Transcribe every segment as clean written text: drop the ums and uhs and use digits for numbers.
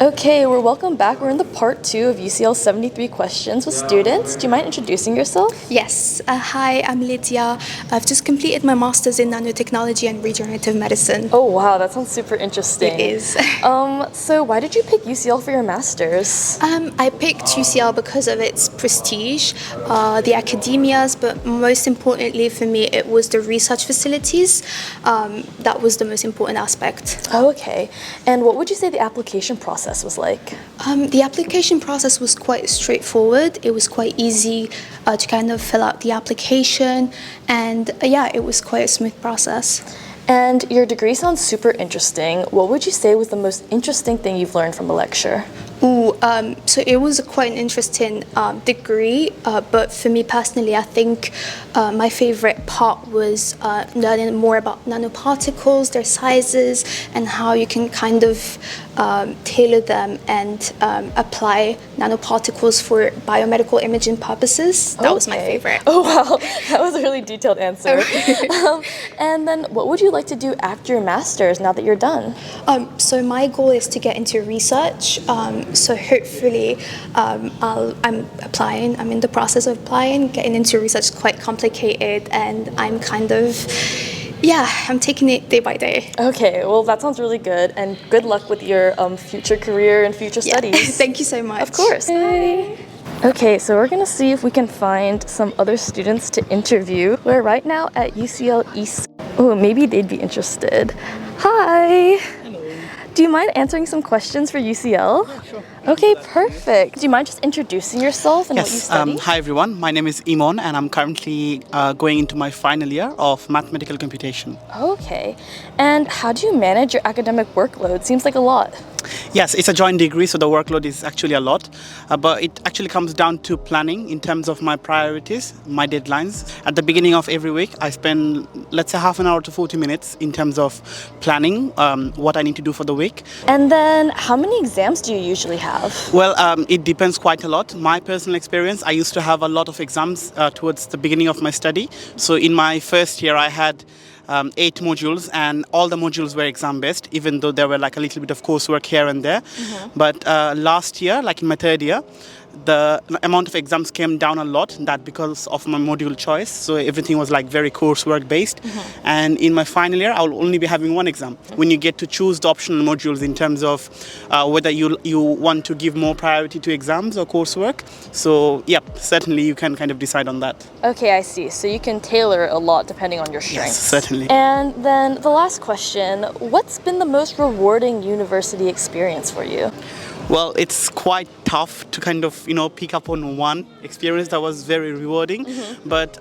Okay, we're welcome back. We're in the part 2 of UCL 73 questions with students. Do you mind introducing yourself? Yes. Hi, I'm Lydia. I've just completed my master's in nanotechnology and regenerative medicine. Oh wow, that sounds super interesting. It is. So why did you pick UCL for your master's? I picked UCL because of its prestige, the academias, but most importantly for me, it was the research facilities. That was the most important aspect. Oh, okay. And what would you say the application process was like? The application process was quite straightforward. It was quite easy to kind of fill out the application, and yeah, it was quite a smooth process. And your degree sounds super interesting. What would you say was the most interesting thing you've learned from a lecture? So it was quite an interesting degree, but for me personally, I think my favorite part was learning more about nanoparticles, their sizes, and how you can kind of tailor them and apply nanoparticles for biomedical imaging purposes. That was my favorite. Oh wow, that was a really detailed answer. And then what would you like to do after your master's now that you're done? So my goal is to get into research. So hopefully I'm applying. I'm in the process of applying. Getting into research is quite complicated, and I'm kind of, I'm taking it day by day. Okay, well that sounds really good, and good luck with your future career and future studies. Thank you so much. Of course. Okay, so we're gonna see if we can find some other students to interview. We're right now at UCL East. Oh, maybe they'd be interested. Hi. Do you mind answering some questions for UCL? Yeah, sure. Okay, perfect. Do you mind just introducing yourself and what you study? Hi everyone, my name is Eman and I'm currently going into my final year of mathematical computation. Okay, and how do you manage your academic workload? Seems like a lot. Yes, it's a joint degree, so the workload is actually a lot, but it actually comes down to planning in terms of my priorities, my deadlines. At the beginning of every week, I spend, let's say, half an hour to 40 minutes in terms of planning what I need to do for the week. And then how many exams do you usually have? Well, it depends quite a lot. My personal experience, I used to have a lot of exams towards the beginning of my study. So in my first year, I had 8 modules, and all the modules were exam-based, even though there were like a little bit of coursework here and there. But last year, like in my third year, the amount of exams came down a lot, that because of my module choice. So everything was like very coursework based. And in my final year, I'll only be having one exam. When you get to choose the optional modules in terms of whether you want to give more priority to exams or coursework. So yeah, certainly you can kind of decide on that. Okay, I see. So you can tailor a lot depending on your strengths. Yes, certainly. And then the last question, what's been the most rewarding university experience for you? Well, it's quite tough to kind of, pick up on one experience that was very rewarding. But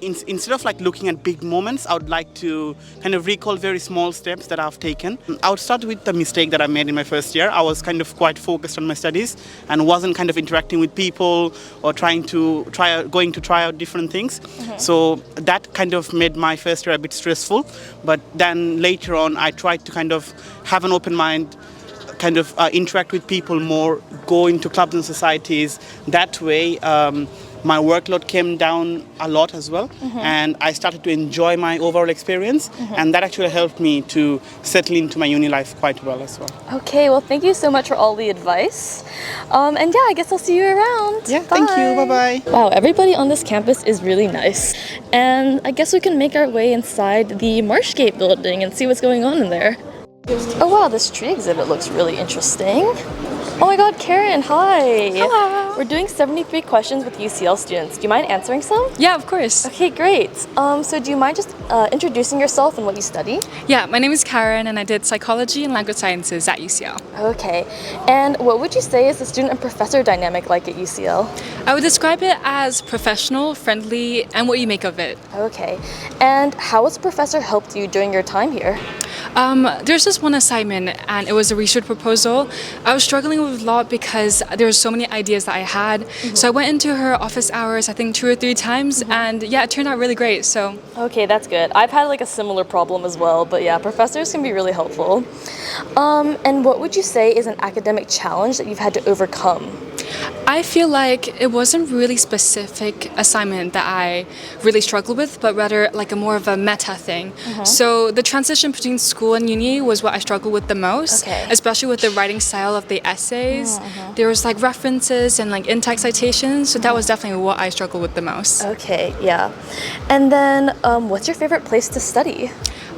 instead of like looking at big moments, I would like to kind of recall very small steps that I've taken. I would start with the mistake that I made in my first year. I was kind of quite focused on my studies and wasn't kind of interacting with people or going to try out different things. So that kind of made my first year a bit stressful. But then later on, I tried to kind of have an open mind, kind of interact with people more, go into clubs and societies. That way, my workload came down a lot as well, and I started to enjoy my overall experience, and that actually helped me to settle into my uni life quite well as well. Okay, well, thank you so much for all the advice. And yeah, I guess I'll see you around. Yeah, thank you. Bye-bye. Wow, everybody on this campus is really nice. And I guess we can make our way inside the Marshgate building and see what's going on in there. Oh wow, this tree exhibit looks really interesting. Oh my god, Karen, hi! Hello! We're doing 73 questions with UCL students. Do you mind answering some? Yeah, of course. Okay, great. So do you mind just introducing yourself and what you study? Yeah, my name is Karen and I did psychology and language sciences at UCL. Okay, and what would you say is the student and professor dynamic like at UCL? I would describe it as professional, friendly, and what you make of it. Okay, and how has the professor helped you during your time here? There's this one assignment and it was a research proposal. I was struggling with a lot because there were so many ideas that I had. So I went into her office hours, I think 2 or 3 times, and yeah, it turned out really great. So okay, that's good. I've had like a similar problem as well, but yeah, professors can be really helpful. And what would you say is an academic challenge that you've had to overcome? I feel like it wasn't really specific assignment that I really struggled with, but rather like a more of a meta thing. So the transition between school and uni was what I struggled with the most, Okay. especially with the writing style of the essays. There was like references and like in-text citations, so that was definitely what I struggled with the most. Okay, yeah. And then, what's your favorite place to study?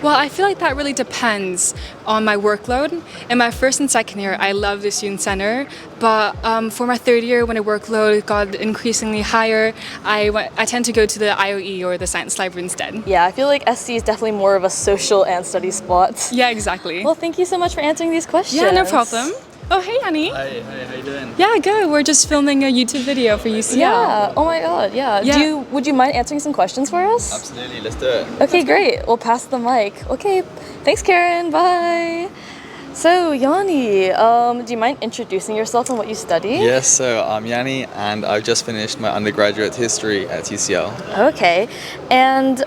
Well, I feel like that really depends on my workload. In my first and second year, I love the student center, but for my third year, when the workload got increasingly higher, I tend to go to the IOE or the science library instead. Yeah, I feel like SC is definitely more of a social and study spot. Yeah, exactly. Well, thank you so much for answering these questions. Yeah, no problem. Oh, hey, Jani. Hi, how you doing? Yeah, good. We're just filming a YouTube video for UCL. Yeah. Oh my God. Yeah. Yeah. Would you mind answering some questions for us? Absolutely, let's do it. Okay, great. We'll pass the mic. Okay. Thanks, Karen. Bye. So, Jani, do you mind introducing yourself and what you study? Yes, so I'm Jani and I've just finished my undergraduate history at UCL. Okay. And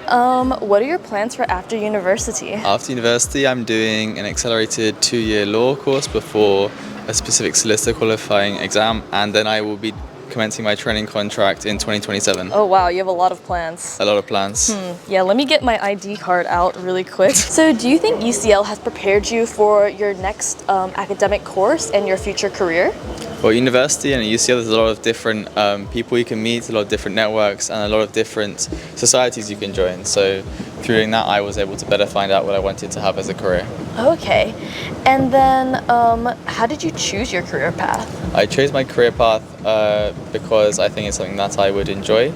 what are your plans for after university? After university, I'm doing an accelerated 2-year law course before a specific solicitor qualifying exam, and then I will be commencing my training contract in 2027. Oh, wow. You have a lot of plans. A lot of plans. Yeah, let me get my ID card out really quick. So do you think UCL has prepared you for your next academic course and your future career? Well, university and at UCL, there's a lot of different people you can meet, a lot of different networks, and a lot of different societies you can join. So through doing that, I was able to better find out what I wanted to have as a career. Okay. And then how did you choose your career path? I chose my career path because I think it's something that I would enjoy,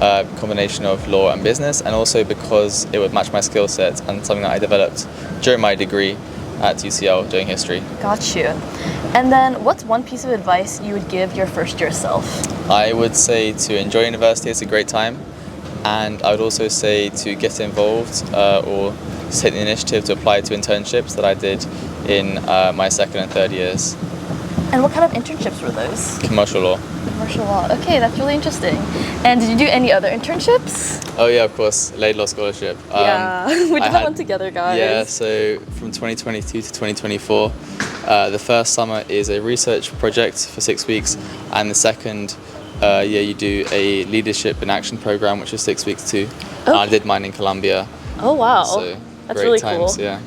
a combination of law and business, and also because it would match my skill set and something that I developed during my degree at UCL doing history. Got you. And then what's one piece of advice you would give your first year self? I would say to enjoy university, it's a great time, and I would also say to get involved or take the initiative to apply to internships that I did in my second and third years. And what kind of internships were those? Commercial law. Commercial law. Okay, that's really interesting. And did you do any other internships? Oh yeah, of course, Laidlaw Scholarship. Yeah, we I did that had- one together, guys. Yeah, so from 2022 to 2024, the first summer is a research project for 6 weeks, and the second year you do a leadership in action program, which is 6 weeks too. And I did mine in Colombia. Oh, wow. So That's great really times, cool. yeah.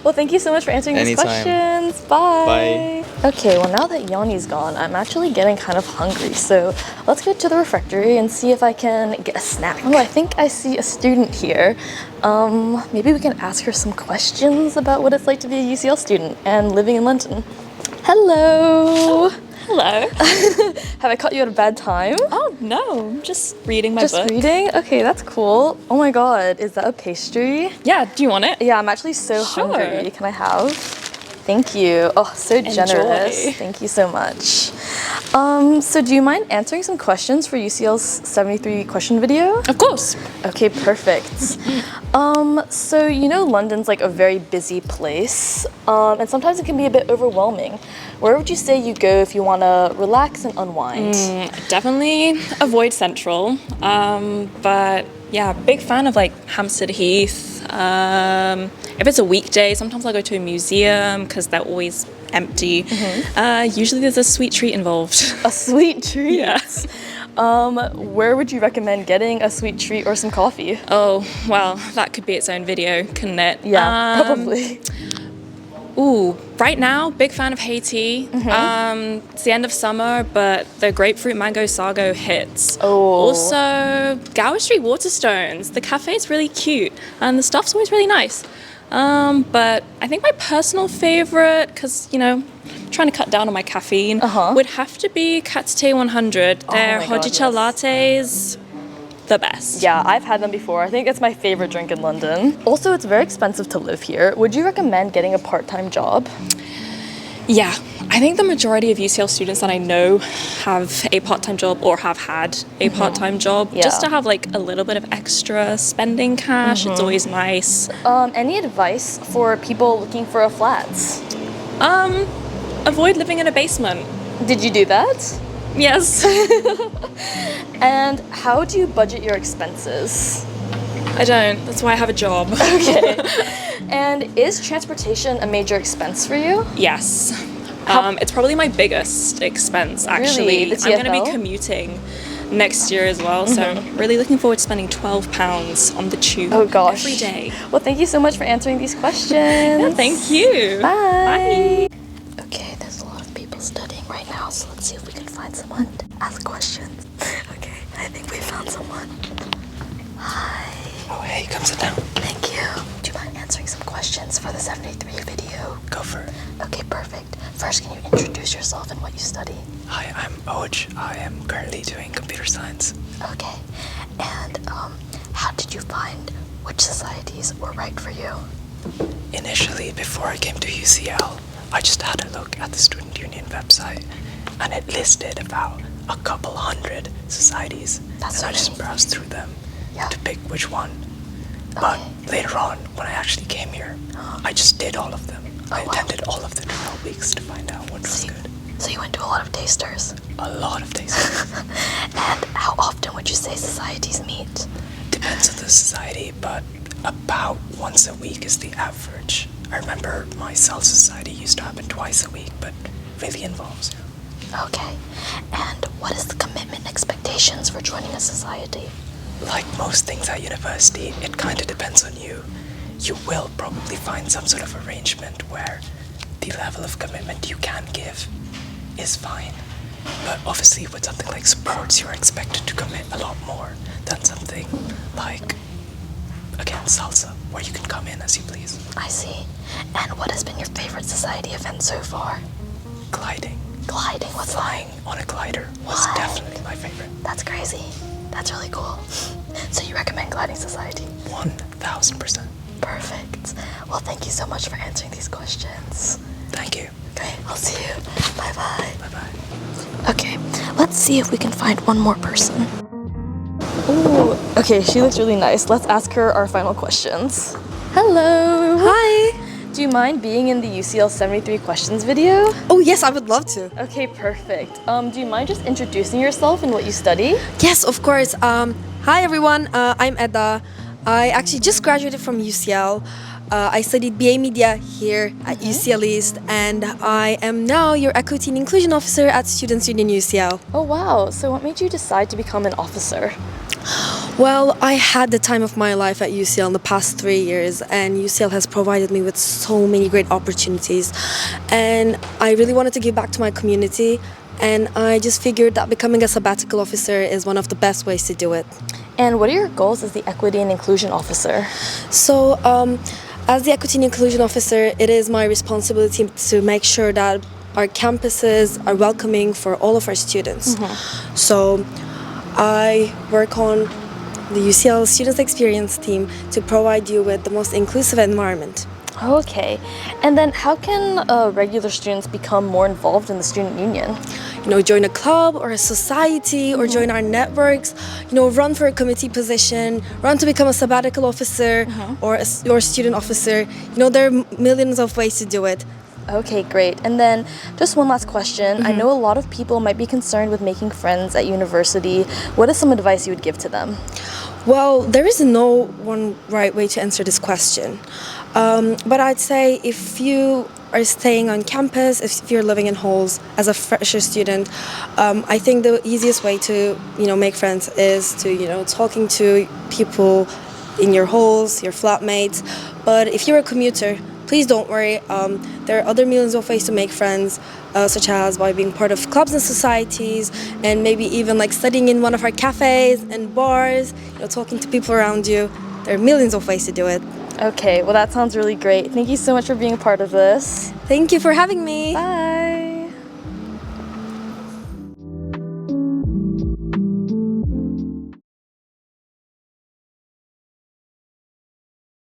Well, thank you so much for answering these Anytime. questions. Bye. Bye. Okay, well, now that Jani's gone, I'm actually getting kind of hungry. So let's go to the refectory and see if I can get a snack. Oh, I think I see a student here. Maybe we can ask her some questions about what it's like to be a UCL student and living in London. Hello. Hello. Have I caught you at a bad time? Oh no, I'm just reading my Just book. reading? Okay, that's cool. Oh my god, is that a pastry? Yeah, do you want it? Yeah, I'm actually so Sure. hungry. Can I have? Thank you. Oh, so generous. Enjoy. Thank you so much. So do you mind answering some questions for UCL's 73 question video? Of course. Okay, perfect. So you know London's like a very busy place, and sometimes it can be a bit overwhelming. Where would you say you go if you want to relax and unwind? Definitely avoid Central. But yeah, big fan of like Hampstead Heath. If it's a weekday, sometimes I'll go to a museum because they're always empty. Usually there's a sweet treat involved. A sweet treat? Yeah. Where would you recommend getting a sweet treat or some coffee? Oh, well, that could be its own video, couldn't it? Yeah, probably. Ooh, right now, big fan of Haiti. It's the end of summer, but the grapefruit mango sago hits. Oh. Also, Gower Street Waterstones. The cafe is really cute, and the stuff's always really nice. But I think my personal favorite, because, you know, trying to cut down on my caffeine, would have to be Katsute 100. Their my God, hojicha yes. lattes, the best. Yeah, I've had them before. I think it's my favorite drink in London. Also, it's very expensive to live here. Would you recommend getting a part-time job? Yeah, I think the majority of UCL students that I know have a part-time job or have had a part-time job just to have like a little bit of extra spending cash. It's always nice. Any advice for people looking for a flat? Avoid living in a basement. Did you do that? Yes. And how do you budget your expenses? I don't. That's why I have a job. Okay. And is transportation a major expense for you? Yes. It's probably my biggest expense, actually. Really? The I'm going to TFL? be commuting next year as well, so I'm really looking forward to spending £12 on the tube Oh gosh. every day. Well, thank you so much for answering these questions. Yeah, thank you. Bye. Okay, there's a lot of people studying right now, so let's see if we can find someone to ask questions. Okay, I think we found someone. Hi. Oh, hey, come sit down. Thank you. Do you mind answering some questions for the 73 video? Go for it. Okay, perfect. First, can you introduce yourself and what you study? Hi, I'm Oj. I am currently doing computer science. Okay. And how did you find which societies were right for you? Initially, before I came to UCL, I just had a look at the Student Union website, and it listed about a couple hundred societies. That's and I just many. browsed through them to pick which one. But Okay. later on, when I actually came here, I just did all of them. I wow. attended all of the trial weeks to find out what was good. So you went to a lot of tasters. A lot of tastings. And how often would you say societies meet? Depends on the society, but about once a week is the average. I remember my cell society used to happen twice a week, but really involves you. Okay. And what is the commitment expectations for joining a society? Like most things at university, it kind of depends on you. You will probably find some sort of arrangement where the level of commitment you can give is fine. But obviously with something like sports, you're expected to commit a lot more than something like, again, salsa, where you can come in as you please. I see. And what has been your favorite society event so far? Gliding. Gliding, what's that? Flying on a glider was What? definitely my favorite. That's crazy. That's really cool. So you recommend Gliding Society? 1000%. Perfect. Well, thank you so much for answering these questions. Thank you. Okay, I'll see you. Bye-bye. Bye-bye. Okay, let's see if we can find one more person. Ooh, okay, she looks really nice. Let's ask her our final questions. Hello. Hi. Do you mind being in the UCL 73 questions video? Oh yes, I would love to. Okay, perfect. Do you mind just introducing yourself and what you study? Yes, of course. Hi everyone. I'm Edda. I actually just graduated from UCL. I studied BA Media here at UCL East, and I am now your Equity and Inclusion Officer at Students Union UCL. Oh wow, so what made you decide to become an officer? Well, I had the time of my life at UCL in the past 3 years, and UCL has provided me with so many great opportunities. And I really wanted to give back to my community, and I just figured that becoming a sabbatical officer is one of the best ways to do it. And what are your goals as the Equity and Inclusion Officer? So, as the Equity and Inclusion Officer, it is my responsibility to make sure that our campuses are welcoming for all of our students. So, I work on the UCL Students Experience team to provide you with the most inclusive environment. Okay, and then how can regular students become more involved in the student union? You know, join a club or a society or join our networks, you know, run for a committee position, run to become a sabbatical officer or student officer. You know, there are millions of ways to do it. Okay, great. And then just one last question. I know a lot of people might be concerned with making friends at university. What is some advice you would give to them? Well, there is no one right way to answer this question. But I'd say if you are staying on campus, if you're living in halls as a fresher student, I think the easiest way to, you know, make friends is to, you know, talking to people in your halls, your flatmates. But if you're a commuter, please don't worry. There are other millions of ways to make friends, such as by being part of clubs and societies, and maybe even like studying in one of our cafes and bars, you know, talking to people around you. There are millions of ways to do it. Okay, well that sounds really great. Thank you so much for being a part of this. Thank you for having me. Bye.